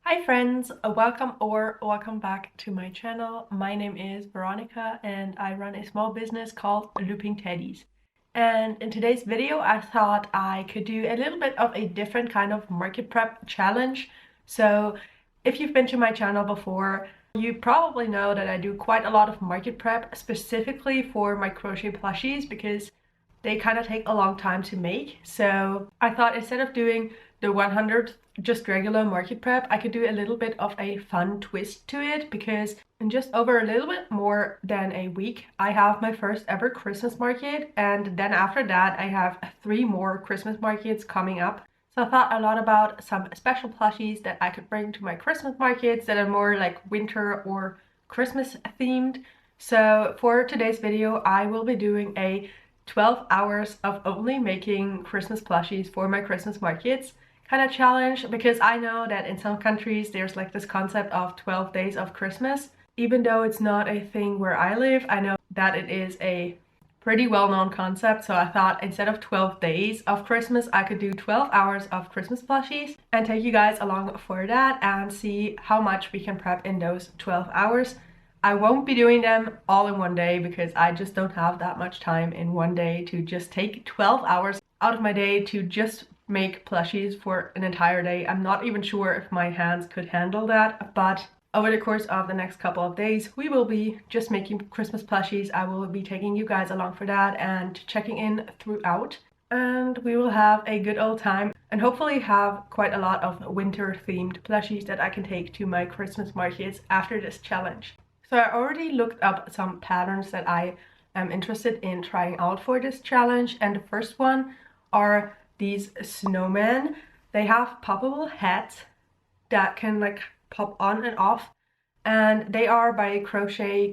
Hi friends, welcome back to my channel. My name is Veronica and I run a small business called Looping Teddies. And in today's video I thought I could do a little bit of a different kind of market prep challenge. So if you've been to my channel before, you probably know that I do quite a lot of market prep specifically for my crochet plushies because they kind of take a long time to make. So I thought instead of doing the 100 just regular market prep, I could do a little bit of a fun twist to it, because in just over a little bit more than a week I have my first ever Christmas market, and then after that I have 3 more Christmas markets coming up. So I thought a lot about some special plushies that I could bring to my Christmas markets that are more like winter or Christmas themed. So for today's video I will be doing a 12 hours of only making Christmas plushies for my Christmas markets kind of challenge, because I know that in some countries there's like this concept of 12 days of Christmas. Even though it's not a thing where I live, I know that it is a pretty well-known concept. So I thought instead of 12 days of Christmas, I could do 12 hours of Christmas plushies and take you guys along for that and see how much we can prep in those 12 hours. I won't be doing them all in one day because I just don't have that much time in one day to just take 12 hours out of my day to just make plushies for an entire day. I'm not even sure if my hands could handle that, but over the course of the next couple of days we will be just making Christmas plushies. I will be taking you guys along for that and checking in throughout, and we will have a good old time and hopefully have quite a lot of winter themed plushies that I can take to my Christmas markets after this challenge. So I already looked up some patterns that I am interested in trying out for this challenge, and the first one are these snowmen. They have poppable hats that can like pop on and off, and they are by crochet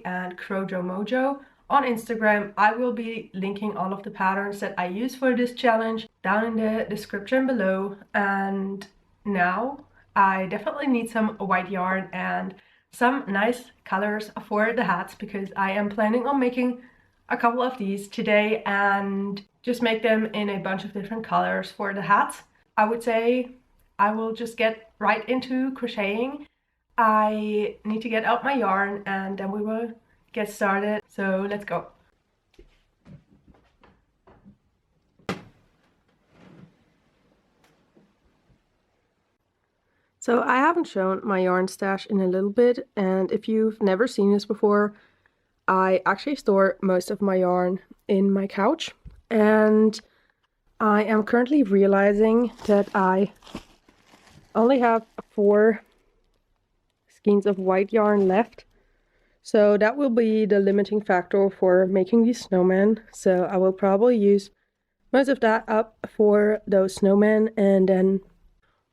and Crojo Mojo on Instagram. I will be linking all of the patterns that I use for this challenge down in the description below. And now I definitely need some white yarn and some nice colors for the hats, because I am planning on making a couple of these today and just make them in a bunch of different colors for the hats. I would say I will just get right into crocheting. I need to get out my yarn and then we will get started. So let's go. So I haven't shown my yarn stash in a little bit, and if you've never seen this before, I actually store most of my yarn in my couch, and I am currently realizing that I only have 4 skeins of white yarn left. So that will be the limiting factor for making these snowmen. So I will probably use most of that up for those snowmen, and then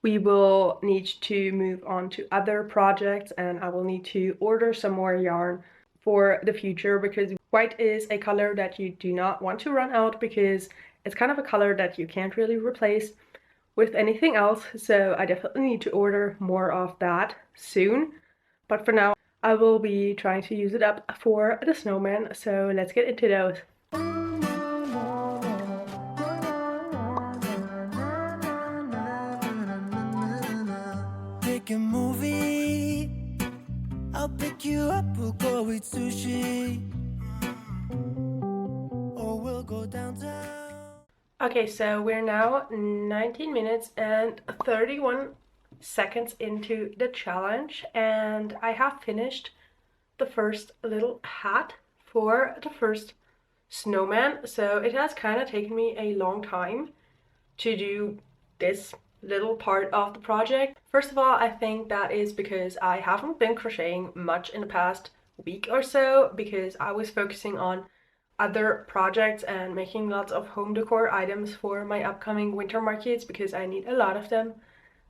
we will need to move on to other projects, and I will need to order some more yarn for the future, because white is a color that you do not want to run out, because it's kind of a color that you can't really replace with anything else. So I definitely need to order more of that soon, but for now I will be trying to use it up for the snowman. So let's get into those. Pick a movie, I'll pick you up, we'll go eat sushi, or we'll go downtown. Okay, so we're now 19 minutes and 31 seconds into the challenge, and I have finished the first little hat for the first snowman. So it has kind of taken me a long time to do this little part of the project. First of all, I think that is because I haven't been crocheting much in the past week or so, because I was focusing on other projects and making lots of home decor items for my upcoming winter markets, because I need a lot of them.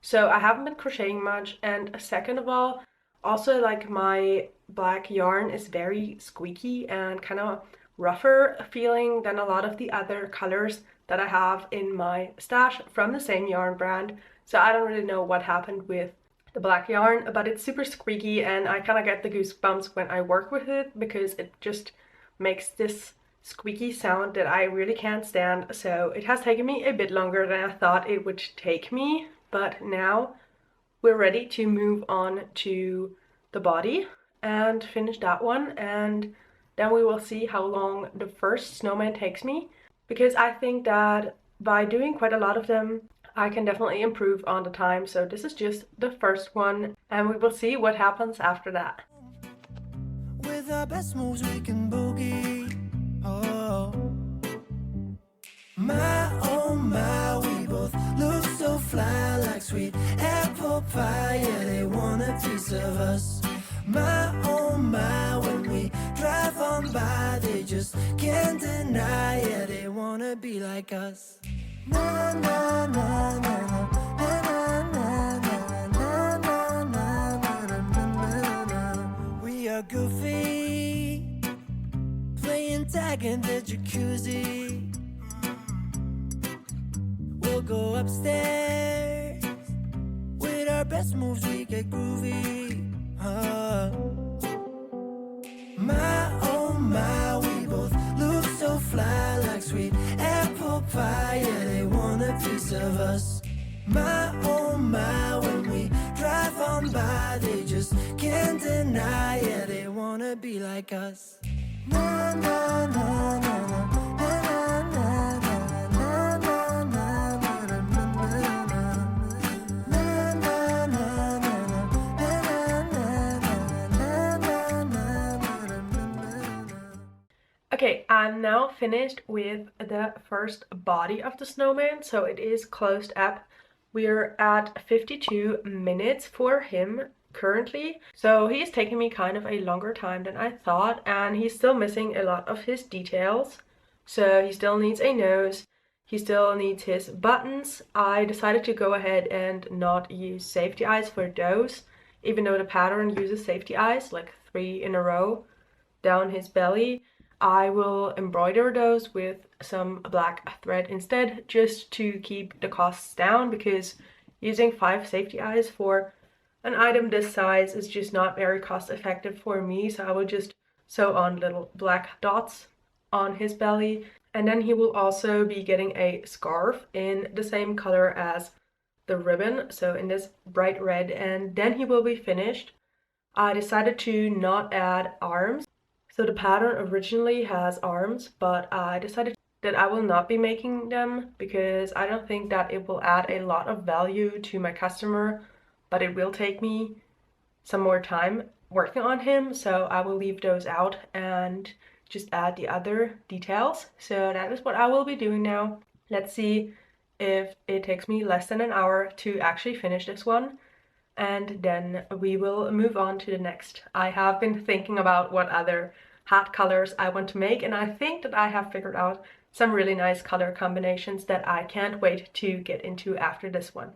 So I haven't been crocheting much, and second of all, also like my black yarn is very squeaky and kind of rougher feeling than a lot of the other colors that I have in my stash from the same yarn brand. So I don't really know what happened with the black yarn, but it's super squeaky and I kind of get the goosebumps when I work with it, because it just makes this squeaky sound that I really can't stand. So it has taken me a bit longer than I thought it would take me, but now we're ready to move on to the body and finish that one, and then we will see how long the first snowman takes me, because I think that by doing quite a lot of them I can definitely improve on the time. So this is just the first one and we will see what happens after that. With our best moves we can boogie. Oh my, we both look so fly, like sweet apple pie. Yeah, they want a piece of us. Oh my, when we drive on by, they just can't deny. Yeah, they wanna be like us. Na na na na na na na na na na na. We are goofy, playing tag in the jacuzzi. We'll go upstairs, with our best moves we get groovy. Oh my, we both look so fly, like sweet apple pie. Yeah, they want a piece of us. Oh my, when we drive on by, they just can't deny. Yeah, they wanna be like us. Na na na na na na na na. Okay, I'm now finished with the first body of the snowman, so it is closed up. We're at 52 minutes for him currently, so he's taking me kind of a longer time than I thought, and he's still missing a lot of his details. So he still needs a nose, he still needs his buttons. I decided to go ahead and not use safety eyes for those, even though the pattern uses safety eyes, like 3 in a row down his belly. I will embroider those with some black thread instead, just to keep the costs down, because using 5 safety eyes for an item this size is just not very cost effective for me. So I will just sew on little black dots on his belly, and then he will also be getting a scarf in the same color as the ribbon, so in this bright red, and then he will be finished. I decided to not add arms. So the pattern originally has arms, but I decided that I will not be making them because I don't think that it will add a lot of value to my customer, but it will take me some more time working on him, so I will leave those out and just add the other details. So that is what I will be doing now. Let's see if it takes me less than an hour to actually finish this one, and then we will move on to the next. I have been thinking about what other hat colors I want to make, and I think that I have figured out some really nice color combinations that I can't wait to get into after this one.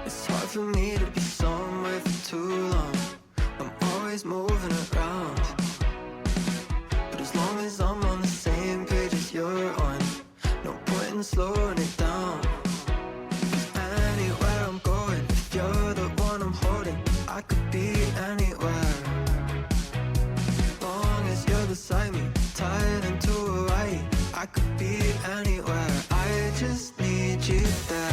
It's hard for me to be somewhere for too long. I'm always moving around, but as long as I'm on the same page as you're on, no point in slowing it down. Anywhere I'm going, if you're the one I'm holding, I could be anywhere. Long as you're beside me, tied into a right, I could be anywhere. I just need you there.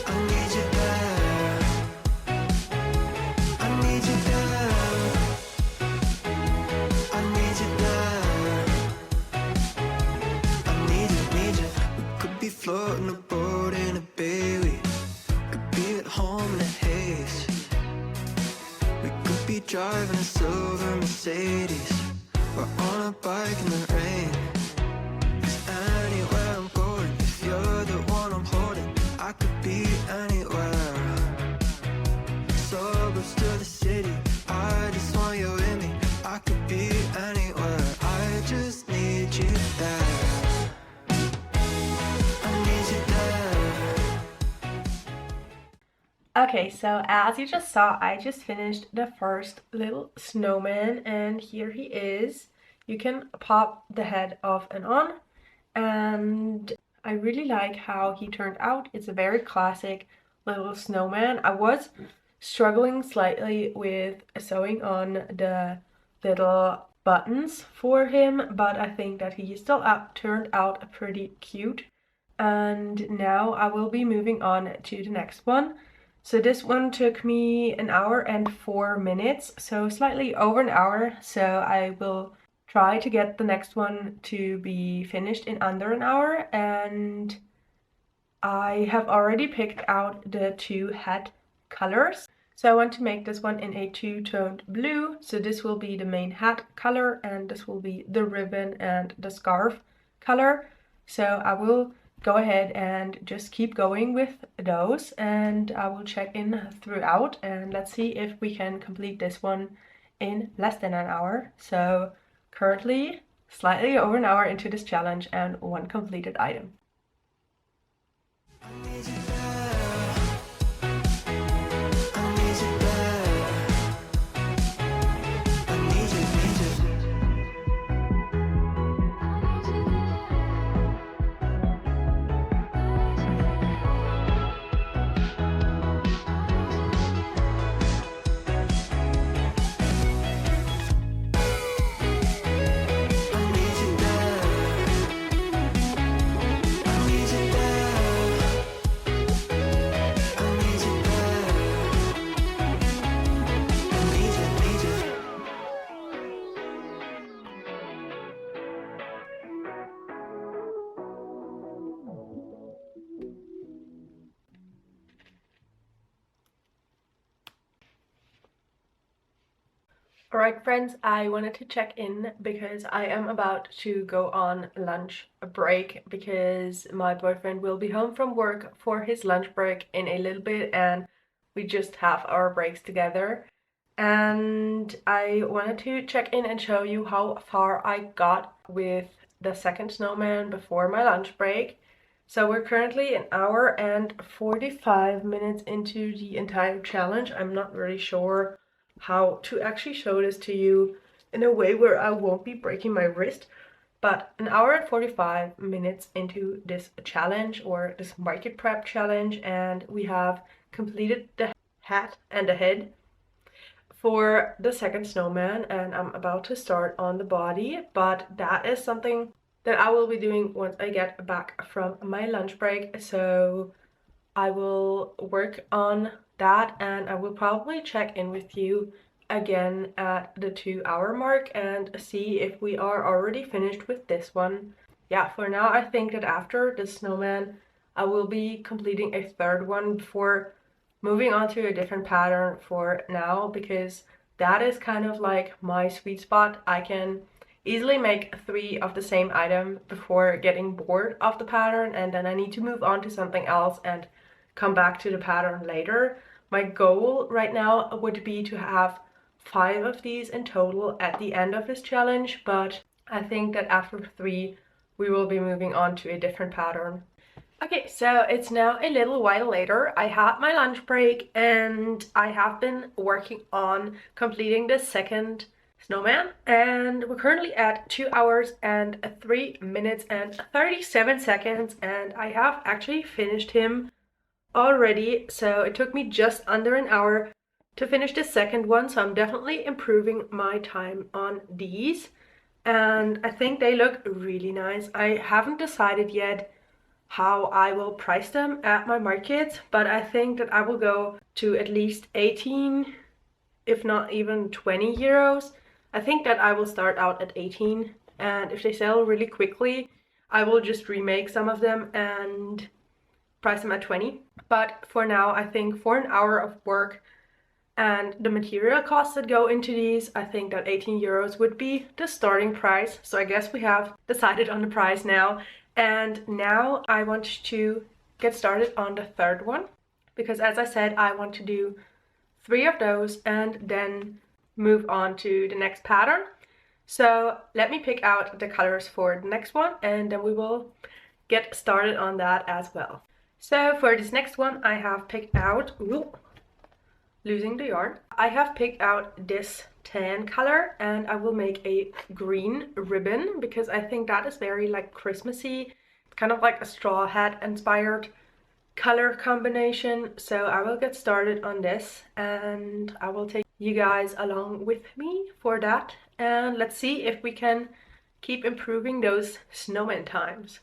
I need you there. I need you there. I need you there. I need you. We could be floating a boat in a bay. We could be at home in a haze. We could be driving a silver Mercedes, or on a bike in the rain. 'Cause anywhere I'm going, if you're the one I'm holding, I could be anywhere. Suburbs to the city, I just want you with me. I could be anywhere. I just need you there. I need you there. Okay, so as you just saw, I just finished the first little snowman, and here he is. You can pop the head off and on, and I really like how he turned out. It's a very classic little snowman. I was struggling slightly with sewing on the little buttons for him, but I think that he still turned out pretty cute. And now I will be moving on to the next one. So this one took me 1 hour and 4 minutes, so slightly over an hour. So I will try to get the next one to be finished in under an hour. And I have already picked out the 2 hat colors. So I want to make this one in a two-toned blue. So this will be the main hat color, and this will be the ribbon and the scarf color. So I will go ahead and just keep going with those, and I will check in throughout, and let's see if we can complete this one in less than an hour. So currently slightly over an hour into this challenge and 1 completed item. Alright friends, I wanted to check in because I am about to go on lunch break because my boyfriend will be home from work for his lunch break in a little bit, and we just have our breaks together. And I wanted to check in and show you how far I got with the second snowman before my lunch break. So we're currently 1 hour and 45 minutes into the entire challenge. I'm not really sure how to actually show this to you in a way where I won't be breaking my wrist, but 1 hour and 45 minutes into this challenge, or this market prep challenge, and we have completed the hat and the head for the second snowman, and I'm about to start on the body, but that is something that I will be doing once I get back from my lunch break. So I will work on that, and I will probably check in with you again at the 2 hour mark and see if we are already finished with this one. Yeah, for now I think that after the snowman I will be completing a third one before moving on to a different pattern for now, because that is kind of like my sweet spot. I can easily make 3 of the same item before getting bored of the pattern, and then I need to move on to something else and come back to the pattern later. My goal right now would be to have 5 of these in total at the end of this challenge, but I think that after 3 we will be moving on to a different pattern. Okay, so it's now a little while later. I had my lunch break and I have been working on completing the second snowman, and we're currently at 2 hours and 3 minutes and 37 seconds, and I have actually finished him already. So it took me just under an hour to finish the second one, so I'm definitely improving my time on these, and I think they look really nice. I haven't decided yet how I will price them at my markets, but I think that I will go to at least 18, if not even 20 euros. I think that I will start out at 18, and if they sell really quickly I will just remake some of them and price them at 20. But for now I think for an hour of work and the material costs that go into these, I think that 18 euros would be the starting price. So I guess we have decided on the price now. And now I want to get started on the third one, because as I said, I want to do 3 of those and then move on to the next pattern. So let me pick out the colors for the next one, and then we will get started on that as well. So for this next one I have picked out, losing the yarn. I have picked out this tan color, and I will make a green ribbon because I think that is very like Christmassy, kind of like a straw hat inspired color combination. So I will get started on this and I will take you guys along with me for that, and let's see if we can keep improving those snowman times.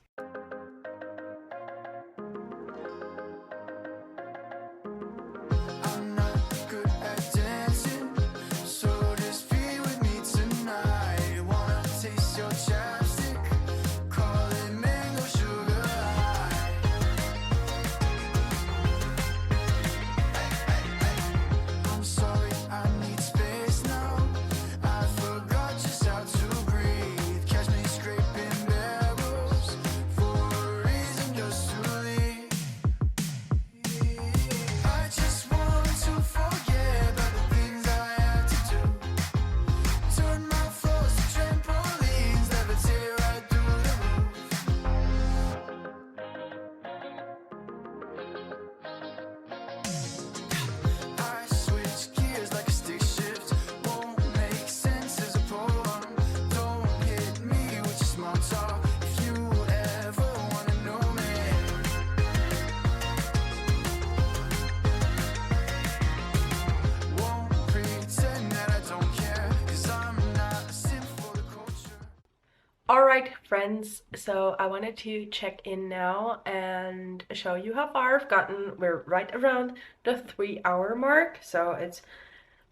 Alright friends, so I wanted to check in now and show you how far I've gotten. We're right around the 3-hour mark, so it's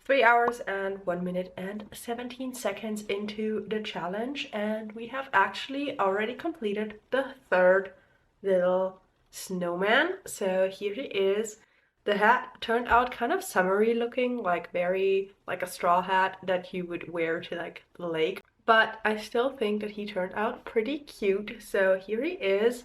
3 hours and 1 minute and 17 seconds into the challenge, and we have actually already completed the third little snowman. So here he is. The hat turned out kind of summery looking, like very like a straw hat that you would wear to like the lake. But I still think that he turned out pretty cute. So here he is,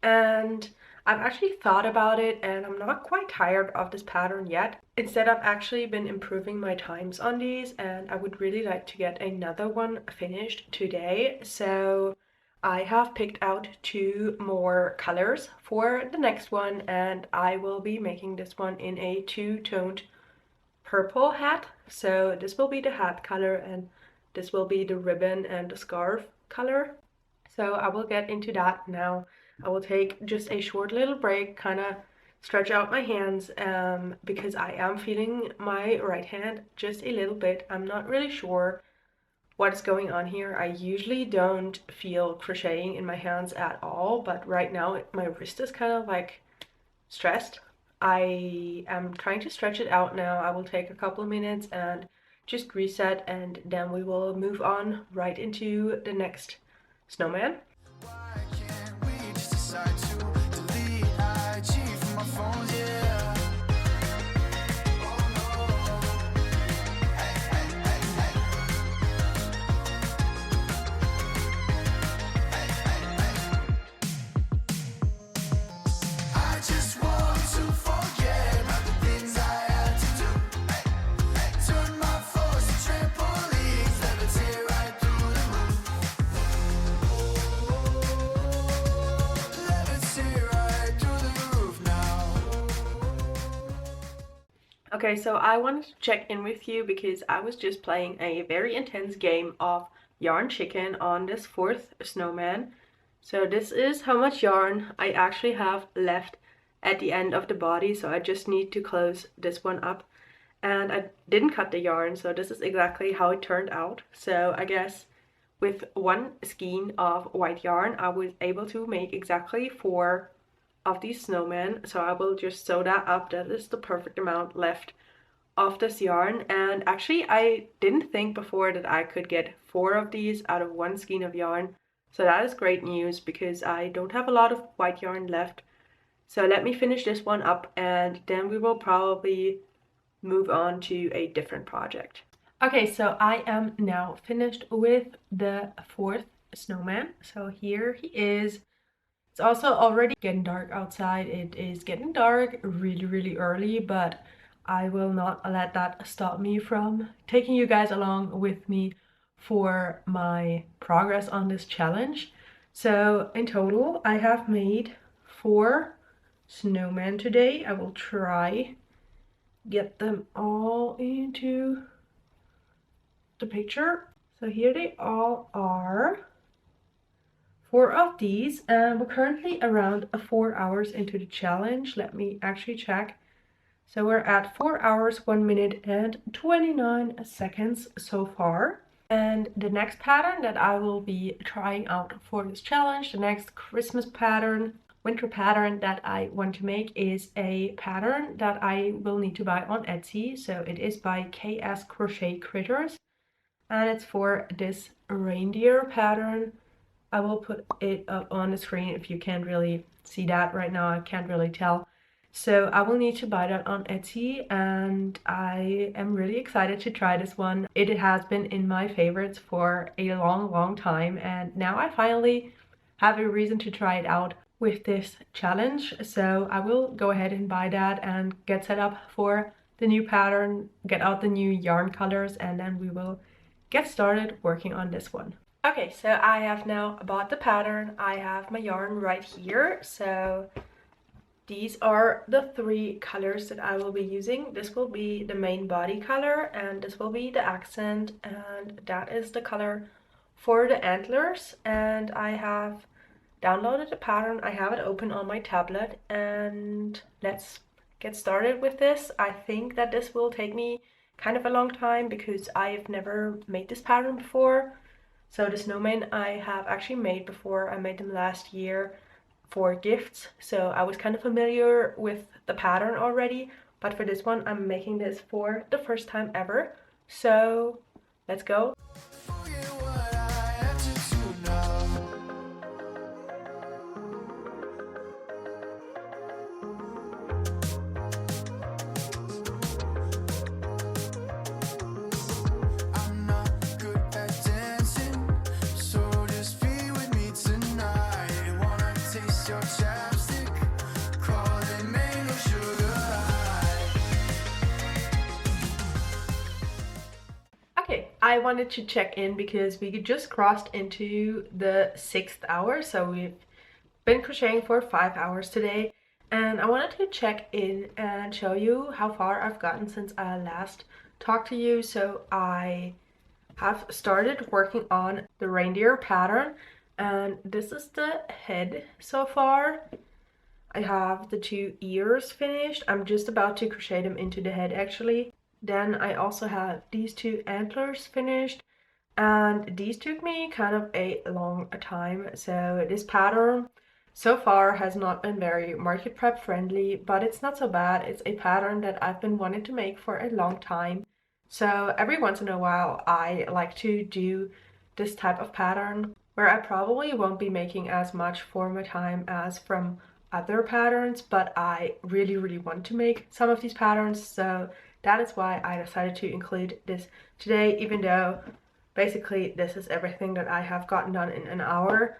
and I've actually thought about it and I'm not quite tired of this pattern yet. Instead, I've actually been improving my times on these and I would really like to get another one finished today. So I have picked out 2 more colors for the next one, and I will be making this one in a 2-toned purple hat. So this will be the hat color and this will be the ribbon and the scarf color. So I will get into that now. I will take just a short little break, kind of stretch out my hands because I am feeling my right hand just a little bit. I'm not really sure what is going on here. I usually don't feel crocheting in my hands at all, but right now my wrist is kind of like stressed. I am trying to stretch it out now. I will take a couple of minutes and just reset, and then we will move on right into the next snowman. Why can't we just decide to delete IG from our phones, yeah? Oh no. Hey, hey, hey, hey. I just want to forget about the things I had to do. Turn my floors to trampolines, levitate right through the roof. Levitate right through the roof now. Okay, so I wanted to check in with you because I was just playing a very intense game of yarn chicken on this 4th snowman. So this is how much yarn I actually have left at the end of the body, so I just need to close this one up. And I didn't cut the yarn, so this is exactly how it turned out. So I guess with 1 skein of white yarn I was able to make exactly 4 of these snowmen. So I will just sew that up. That is the perfect amount left of this yarn. And actually I didn't think before that I could get 4 of these out of 1 skein of yarn. So that is great news because I don't have a lot of white yarn left. So let me finish this one up and then we will probably move on to a different project. Okay, so I am now finished with the 4th snowman. So here he is. It's also already getting dark outside. It is getting dark really early, but I will not let that stop me from taking you guys along with me for my progress on this challenge. So in total I have made 4 snowmen today. I will try get them all into the picture. So here they all are. 4 of these, and we're currently around 4 hours into the challenge. Let me actually check. So we're at 4 hours, 1 minute and 29 seconds so far. And the next pattern that I will be trying out for this challenge, the next Christmas pattern, winter pattern that I want to make, is a pattern that I will need to buy on Etsy. So it is by KS Crochet Critters, and it's for this reindeer pattern. I will put it up on the screen if you can't really see that right now. I can't really tell. So I will need to buy that on Etsy, and I am really excited to try this one. It has been in my favorites for a long time, and now I finally have a reason to try it out with this challenge. So I will go ahead and buy that and get set up for the new pattern, get out the new yarn colors, and then we will get started working on this one. Okay, so I have now bought the pattern. I have my yarn right here. So these are the 3 colors that I will be using. This will be the main body color, and this will be the accent, and that is the color for the antlers. And I have downloaded the pattern. I have it open on my tablet, and let's get started with this. I think that this will take me kind of a long time because I've never made this pattern before. So the snowmen I have actually made before. I made them last year for gifts, so I was kind of familiar with the pattern already, but for this one I'm making this for the first time ever. So let's go. I wanted to check in because we just crossed into the 6th hour, so we've been crocheting for 5 hours today, and I wanted to check in and show you how far I've gotten since I last talked to you. So I have started working on the reindeer pattern, and this is the head so far. I have the 2 ears finished. I'm just about to crochet them into the head actually. Then I also have these 2 antlers finished, and these took me kind of a long time. So this pattern so far has not been very market prep friendly, but it's not so bad. It's a pattern that I've been wanting to make for a long time. So every once in a while I like to do this type of pattern where I probably won't be making as much for my time as from other patterns, but I really want to make some of these patterns. So that is why I decided to include this today, even though basically this is everything that I have gotten done in an hour.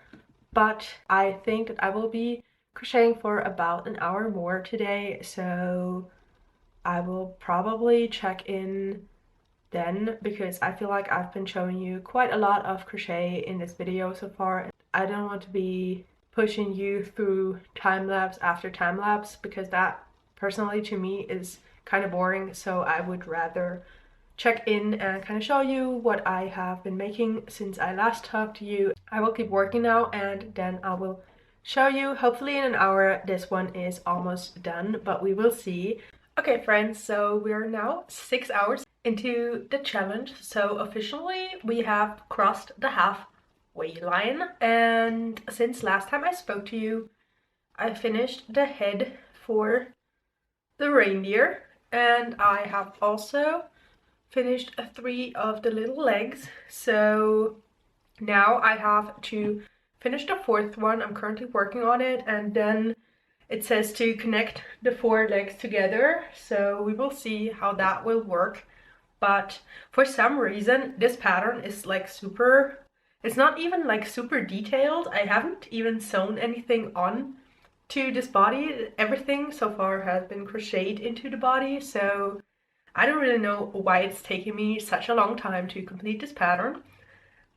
But I think that I will be crocheting for about an hour more today, so I will probably check in then, because I feel like I've been showing you quite a lot of crochet in this video so far. I don't want to be pushing you through time-lapse after time-lapse, because that personally to me is kind of boring. So I would rather check in and kind of show you what I have been making since I last talked to you. I will keep working now, and then I will show you. Hopefully in an hour this one is almost done, but we will see. Okay friends, so we are now 6 hours into the challenge. So officially we have crossed the halfway line, and since last time I spoke to you I finished the head for the reindeer, and I have also finished 3 of the little legs. So now I have to finish the 4th one. I'm currently working on it, and then it says to connect the 4 legs together. So we will see how that will work. But for some reason this pattern is like super, it's not even like super detailed. I haven't even sewn anything on to this body. Everything so far has been crocheted into the body, so I don't really know why it's taking me such a long time to complete this pattern,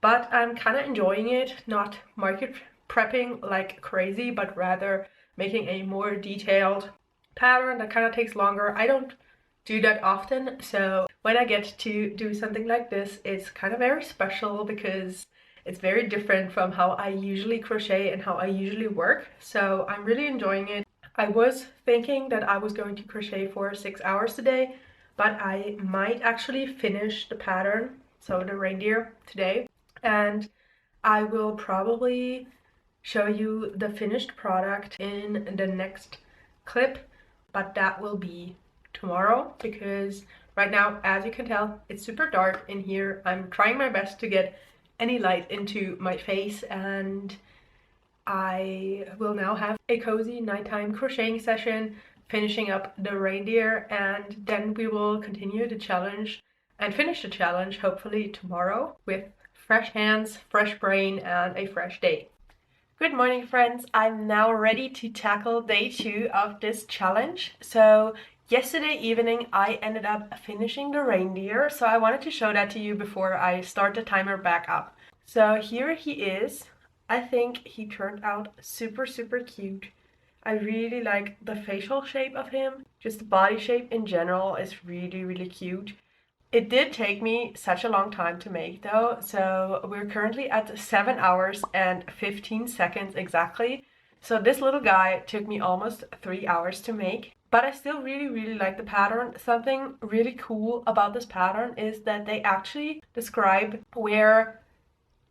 but I'm kind of enjoying it. Not market prepping like crazy, but rather making a more detailed pattern that kind of takes longer. I don't do that often, so when I get to do something like this, it's kind of very special because It's very different from how I usually crochet and how I usually work, so I'm really enjoying it. I was thinking that I was going to crochet for 6 hours today, but I might actually finish the pattern, so the reindeer, today, and I will probably show you the finished product in the next clip, but that will be tomorrow, because right now, as you can tell, it's super dark in here. I'm trying my best to get any light into my face, and I will now have a cozy nighttime crocheting session, finishing up the reindeer, and then we will continue the challenge and finish the challenge hopefully tomorrow with fresh hands, fresh brain, and a fresh day. Good morning, friends. I'm now ready to tackle day 2 of this challenge. So yesterday evening I ended up finishing the reindeer, so I wanted to show that to you before I start the timer back up. So here he is. I think he turned out super cute. I really like the facial shape of him. Just the body shape in general is really cute. It did take me such a long time to make though, so we're currently at 7 hours and 15 seconds exactly. So this little guy took me almost 3 hours to make, but I still really like the pattern. Something really cool about this pattern is that they actually describe where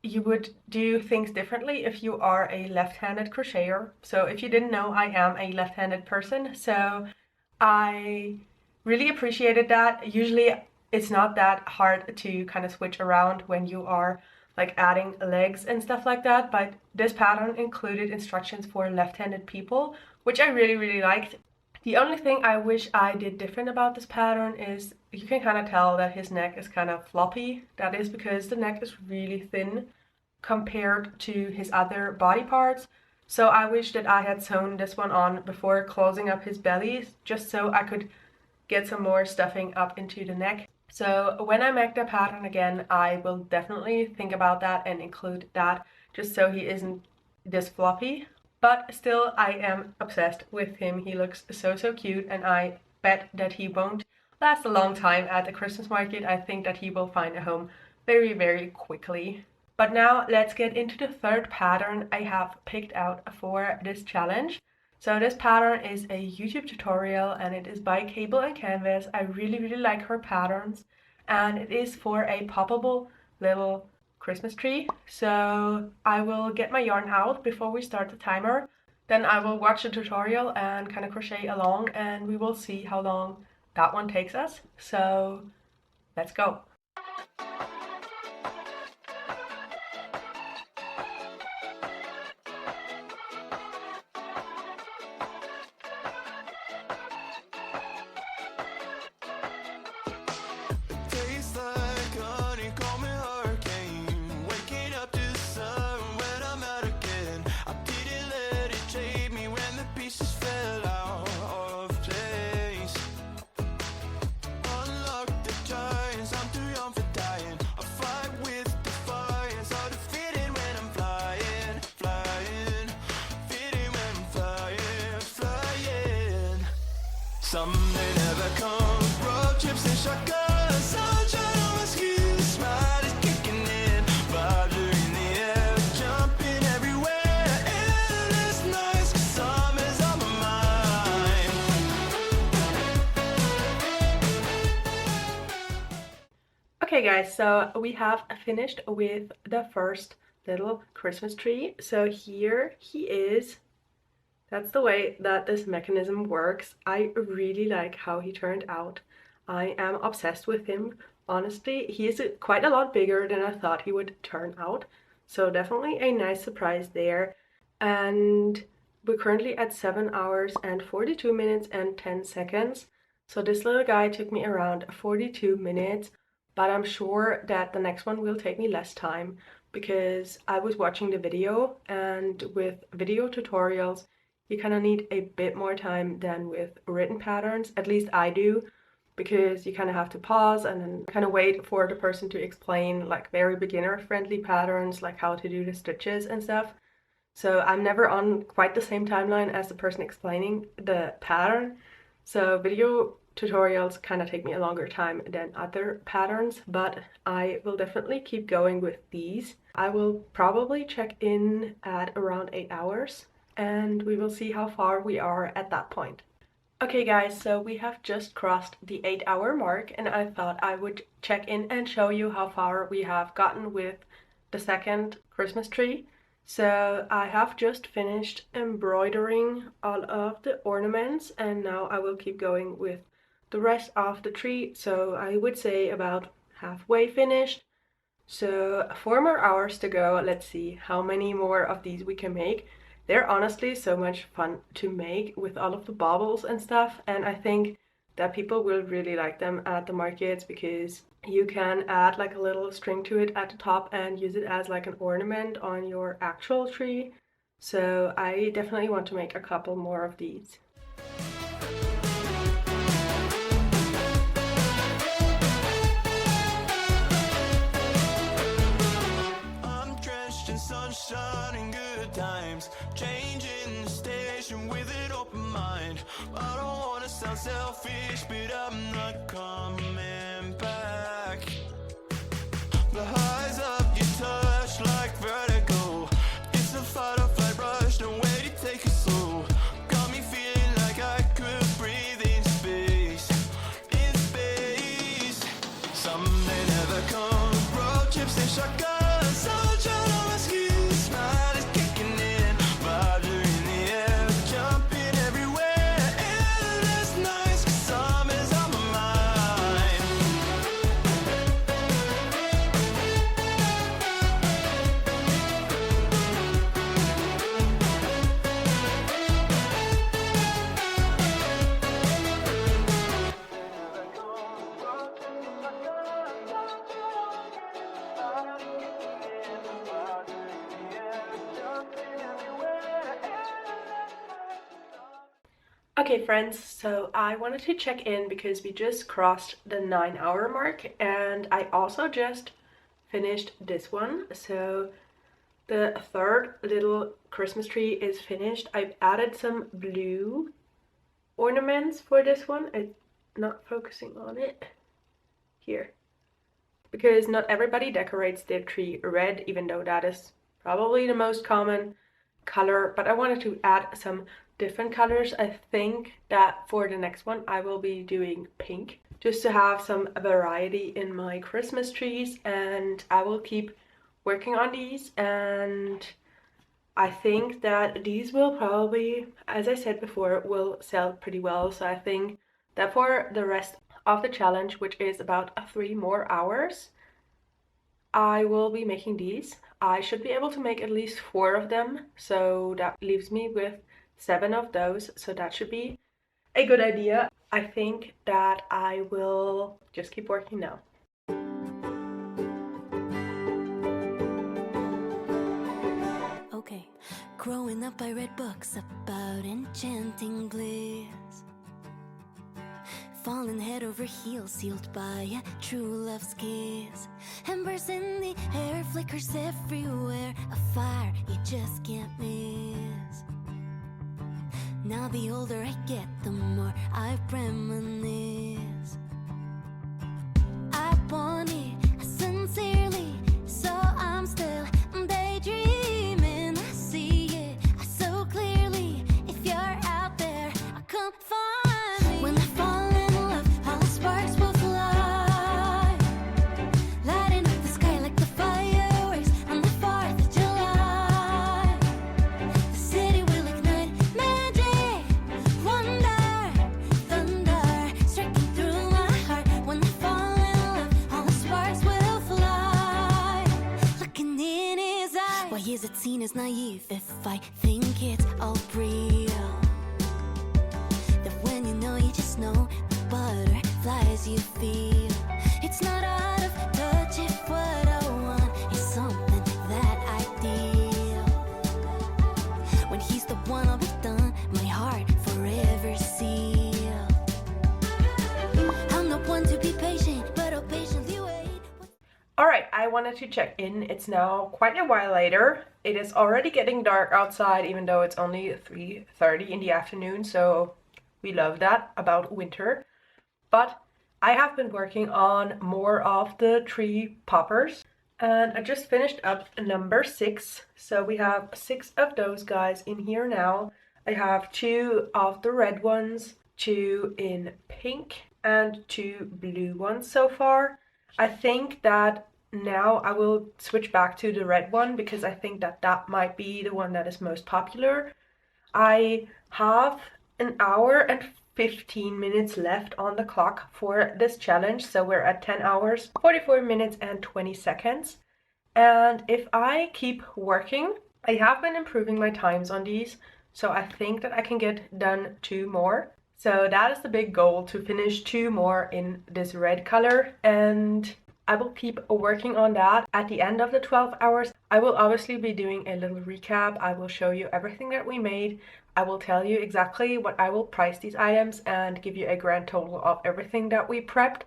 you would do things differently if you are a left-handed crocheter. So if you didn't know, I am a left-handed person, so I really appreciated that. Usually it's not that hard to kind of switch around when you are like adding legs and stuff like that, but this pattern included instructions for left-handed people, which I really liked. The only thing I wish I did different about this pattern is you can kind of tell that his neck is kind of floppy. That is because the neck is really thin compared to his other body parts. So I wish that I had sewn this one on before closing up his belly, just so I could get some more stuffing up into the neck. So when I make the pattern again, I will definitely think about that and include that, just so he isn't this floppy. But still, I am obsessed with him. He looks so cute, and I bet that he won't last a long time at the Christmas market. I think that he will find a home very quickly. But now let's get into the third pattern I have picked out for this challenge. So this pattern is a YouTube tutorial and it is by Cable and Canvas. I really like her patterns, and it is for a poppable little Christmas tree. So I will get my yarn out before we start the timer. Then I will watch the tutorial and kind of crochet along, and we will see how long that one takes us. So let's go. Someday never comes, road trips and shotguns, sunshine on my skin, smile is kicking in, vibe in the air, jumping everywhere, endless nights, 'cause summer's on my mind. Okay guys, so we have finished with the first little Christmas tree. So here he is. That's the way that this mechanism works. I really like how he turned out. I am obsessed with him. Honestly, he is quite a lot bigger than I thought he would turn out. So definitely a nice surprise there. And we're currently at 7 hours and 42 minutes and 10 seconds. So this little guy took me around 42 minutes, but I'm sure that the next one will take me less time because I was watching the video, and with video tutorials, you kind of need a bit more time than with written patterns. At least I do, because you kind of have to pause and then kind of wait for the person to explain like very beginner friendly patterns, like how to do the stitches and stuff. So I'm never on quite the same timeline as the person explaining the pattern. So video tutorials kind of take me a longer time than other patterns, but I will definitely keep going with these. I will probably check in at around 8 hours and we will see how far we are at that point. Okay guys, so we have just crossed the 8-hour mark and I thought I would check in and show you how far we have gotten with the second Christmas tree. So I have just finished embroidering all of the ornaments and now I will keep going with the rest of the tree. So I would say about halfway finished. So 4 more hours to go. Let's see how many more of these we can make. They're honestly so much fun to make with all of the baubles and stuff, and I think that people will really like them at the markets because you can add like a little string to it at the top and use it as like an ornament on your actual tree. So I definitely want to make a couple more of these. Sunshine and good times, changing the station with an open mind. I don't wanna sound selfish, but I'm not coming back. The highs of your touch like vertigo. It's a fight or flight rush, no way to take it slow. Got me feeling like I could breathe in space, in space. Some may never come, road trips and shotguns, sunshine on my skin. Okay friends, so I wanted to check in because we just crossed the 9-hour mark and I also just finished this one. So the third little Christmas tree is finished. I've added some blue ornaments for this one. It's not focusing on it here because not everybody decorates their tree red, even though that is probably the most common color, but I wanted to add some different colors. I think that for the next one I will be doing pink just to have some variety in my Christmas trees, and I will keep working on these, and I think that these will probably, as I said before, will sell pretty well. So I think that for the rest of the challenge, which is about 3 more hours, I will be making these. I should be able to make at least 4 of them, so that leaves me with 7 of those, so that should be a good idea. I think that I will just keep working now. Okay, growing up I read books about enchanting bliss, falling head over heels, sealed by a true love's kiss. Embers in the air, flickers everywhere, a fire you just can't miss. Now the older I get, the more I reminisce. I want it sincerely, so I'm still daydreaming. I see it so clearly. If you're out there, come find me. When I fall in love, all the sparks will fly, lighting up the sky like the fireworks on the 4th of July. The city will ignite magic, wonder, thunder, striking through my heart. When I fall in love, all the sparks will fly, looking in his eyes. Why is it seen as naive if I think it's all real? That when you know, you just know, the butterflies you feel. It's not out of touch if what I want is something that I deal. When he's the one, I'll be done, my heart forever sealed. I'm not one to be patient, but I'll patiently wait. Alright, I wanted to check in. It's now quite a while later. It is already getting dark outside, even though it's only 3:30 in the afternoon, so we love that about winter. but I have been working on more of the tree poppers. And I just finished up number 6. So we have 6 of those guys in here now. I have 2 of the red ones, 2 in pink, and 2 blue ones so far. I think that now I will switch back to the red one because I think that that might be the one that is most popular. I have an hour and 15 minutes left on the clock for this challenge, so we're at 10 hours, 44 minutes and 20 seconds. And if I keep working, I have been improving my times on these, so I think that I can get done 2 more. So that is the big goal, to finish 2 more in this red color, and I will keep working on that. At the end of the 12 hours, I will obviously be doing a little recap. I will show you everything that we made. I will tell you exactly what I will price these items and give you a grand total of everything that we prepped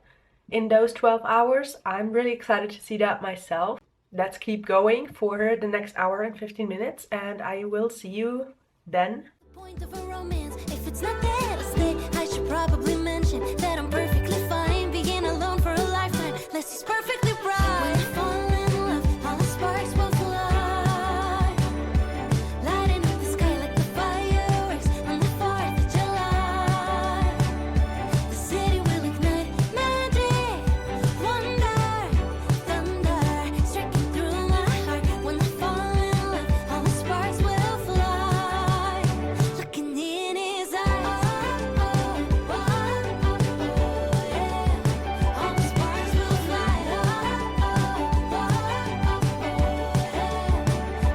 in those 12 hours. I'm really excited to see that myself. Let's keep going for the next hour and 15 minutes, and I will see you then. Point of a romance, if it's not there to stay, I should probably mention that I'm perfectly fine being alone for a lifetime. This is perfectly right. When I fall in love, all the sparks will fly, lighting up the sky like the fireworks on the 4th of July. The city will ignite magic, wonder, thunder, striking through my heart. When I fall in love, all the sparks will fly, looking in his eyes. Yeah. All the sparks will fly.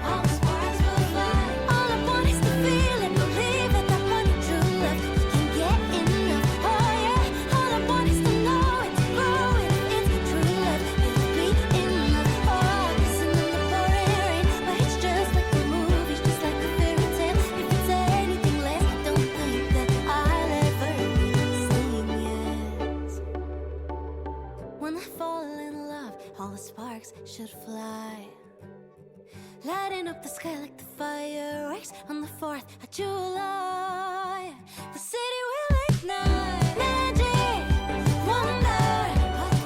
All the sparks will fly. All I want is to feel and believe that that one true love can get enough. Oh yeah. All I want is to know it, to grow it. If it's true love, it'll be enough. Oh, listening to pouring rain, but it's just like a movie, just like a fairy tale. If it's anything less, I don't think that I'll ever be saying yes. When I fall in love, all the sparks should fly, lighting up the sky like the fireworks on the 4th of July. The city will ignite magic, wonder,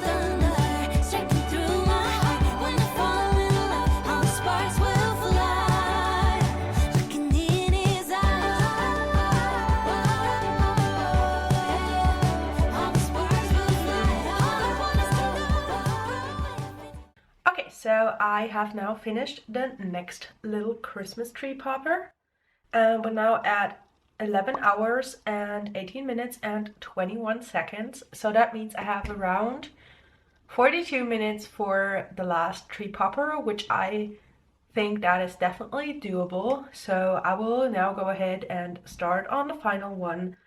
thunder, striking through my heart. When I fall in love, all the sparks will fly, looking in his eyes. All the sparks will fly. All I want is to know. Okay, so I have now finished the next little Christmas tree popper, and we're now at 11 hours and 18 minutes and 21 seconds. So that means I have around 42 minutes for the last tree popper, which I think that is definitely doable. So I will now go ahead and start on the final one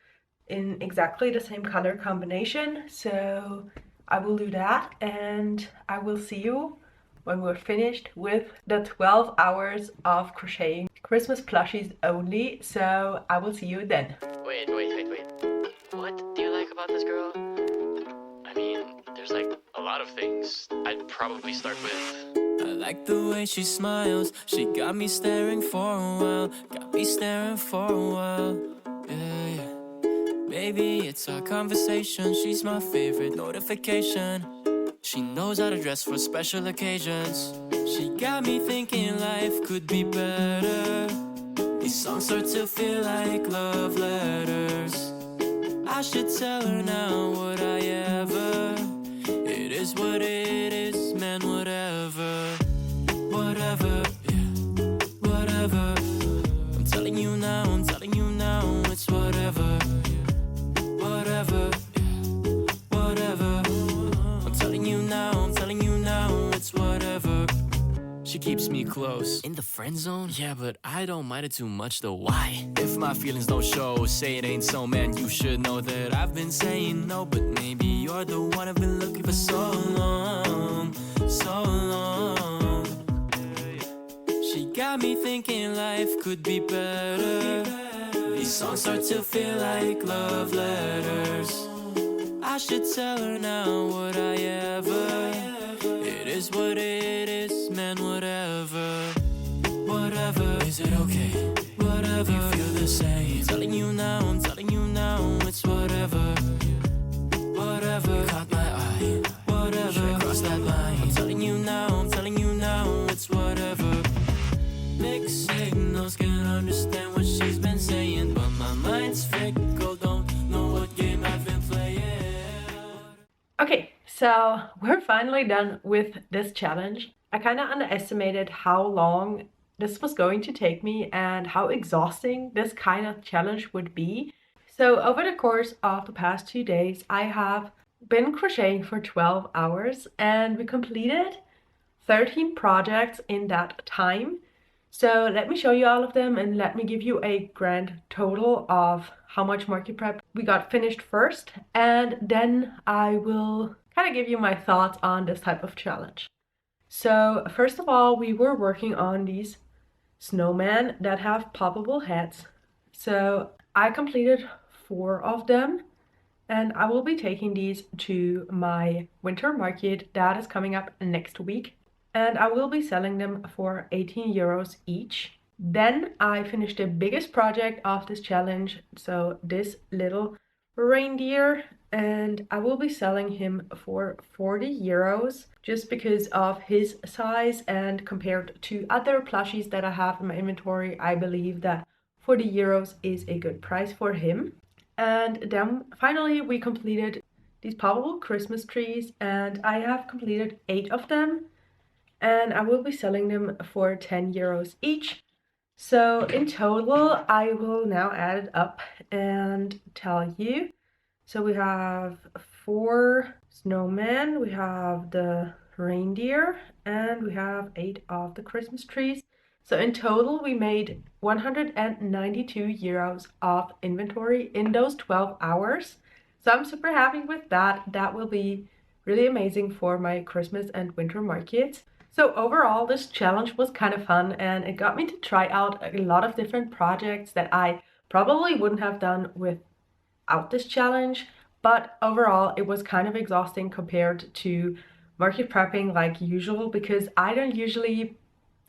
in exactly the same color combination. So I will do that, and I will see you when we're finished with the 12 hours of crocheting Christmas plushies only. So I will see you then. Wait. What do you like about this girl? I mean, there's like a lot of things. I'd probably start with... I like the way she smiles. She got me staring for a while. Got me staring for a while. Yeah. Baby, it's our conversation. She's my favorite notification. She knows how to dress for special occasions. She got me thinking life could be better. These songs start to feel like love letters. I should tell her now, would I ever? It is what it is, man, whatever. Whatever, yeah, whatever. I'm telling you now, it's whatever. Whatever, yeah, whatever. I'm telling you now, it's whatever. She keeps me close. In the friend zone? Yeah, but I don't mind it too much though. Why? If my feelings don't show, say it ain't so, man. You should know that I've been saying no, but maybe you're the one I've been looking for so long, so long. She got me thinking life could be better. These songs start to feel like love letters. I should tell her now, would I ever? It is what it is, man, whatever. Whatever, is it okay? Whatever, you feel the same. I'm telling you now, it's whatever. whatever. Caught my eye, whatever. Should I cross that line? I'm telling you now, it's whatever. Mixed signals, can't understand what she's been saying, but my mind's fickle, don't know what game I've been playing. Okay, so we're finally done with this challenge. I kind of underestimated how long this was going to take me and how exhausting this kind of challenge would be. So over the course of the past 2 days, I have been crocheting for 12 hours and we completed 13 projects in that time. So let me show you all of them and let me give you a grand total of how much market prep we got finished first, and then I will kind of give you my thoughts on this type of challenge. So first of all, we were working on these snowmen that have poppable heads. So I completed 4 of them and I will be taking these to my winter market that is coming up next week. And I will be selling them for 18 euros each. Then I finished the biggest project of this challenge, so this little reindeer, and I will be selling him for 40 euros just because of his size, and compared to other plushies that I have in my inventory, I believe that 40 euros is a good price for him. And then finally we completed these poppable Christmas trees, and I have completed 8 of them. And I will be selling them for 10 euros each. So in total, I will now add it up and tell you. So we have 4 snowmen, we have the reindeer, and we have 8 of the Christmas trees. So in total, we made 192 euros of inventory in those 12 hours. So I'm super happy with that. That will be really amazing for my Christmas and winter markets. So overall, this challenge was kind of fun and it got me to try out a lot of different projects that I probably wouldn't have done without this challenge. But overall, it was kind of exhausting compared to market prepping like usual, because I don't usually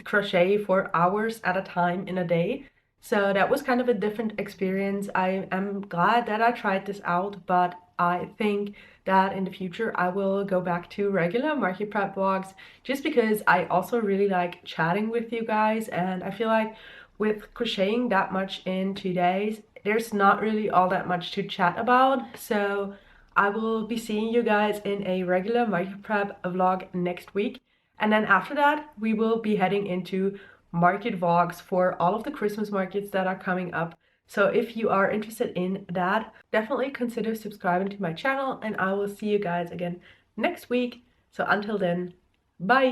crochet for hours at a time in a day. So that was kind of a different experience. I am glad that I tried this out, but I think that in the future I will go back to regular market prep vlogs, just because I also really like chatting with you guys, and I feel like with crocheting that much in 2 days, there's not really all that much to chat about. So I will be seeing you guys in a regular market prep vlog next week, and then after that we will be heading into market vlogs for all of the Christmas markets that are coming up. So if you are interested in that, definitely consider subscribing to my channel, and I will see you guys again next week. So until then, bye!